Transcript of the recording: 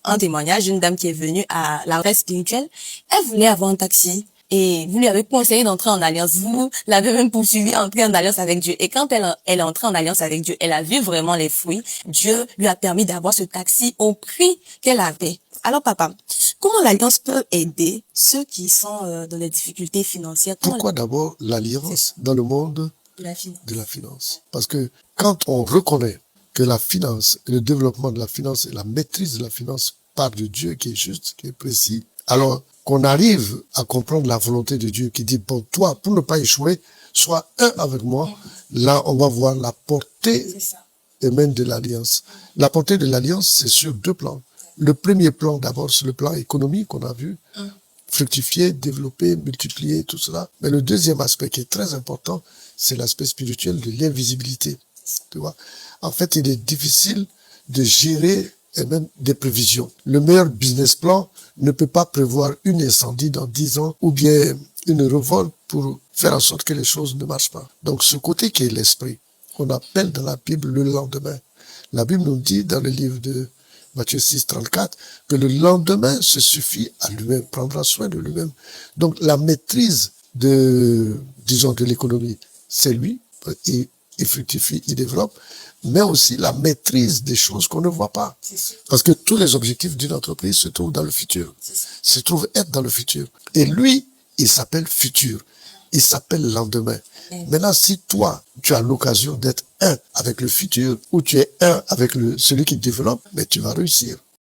un témoignage d'une dame qui est venue à la retraite spirituelle. Elle voulait avoir un taxi. Et vous lui avez conseillé d'entrer en alliance. Vous l'avez même poursuivi à entrer en alliance avec Dieu. Et quand elle est entrée en alliance avec Dieu, elle a vu vraiment les fruits. Dieu lui a permis d'avoir ce taxi au prix qu'elle avait. Alors papa, comment l'alliance peut aider ceux qui sont dans les difficultés financières? Pourquoi d'abord l'alliance dans le monde de la finance? De la finance. Parce que quand on reconnaît que la finance, le développement de la finance et la maîtrise de la finance part de Dieu qui est juste, qui est précis, alors qu'on arrive à comprendre la volonté de Dieu qui dit, bon, toi, pour ne pas échouer, sois un avec moi. Là, on va voir la portée humaine de l'alliance. La portée de l'alliance, c'est sur deux plans. Le premier plan, d'abord, c'est le plan économique qu'on a vu, fructifier, développer, multiplier, tout cela. Mais le deuxième aspect qui est très important, c'est l'aspect spirituel de l'invisibilité. Tu vois? En fait, il est difficile de gérer et même des prévisions. Le meilleur business plan ne peut pas prévoir une incendie dans 10 ans ou bien une révolte pour faire en sorte que les choses ne marchent pas. Donc, ce côté qui est l'esprit, qu'on appelle dans la Bible le lendemain. La Bible nous dit dans le livre de Matthieu 6, 34, que le lendemain se suffit à lui-même, prendra soin de lui-même. Donc, la maîtrise de l'économie, c'est lui, il fructifie, il développe, mais aussi la maîtrise des choses qu'on ne voit pas. Parce que tous les objectifs d'une entreprise se trouvent dans le futur, se trouvent être dans le futur. Et lui, il s'appelle futur, il s'appelle lendemain. Maintenant, si toi, tu as l'occasion d'être un avec le futur, ou tu es un avec celui qui développe, mais tu vas réussir.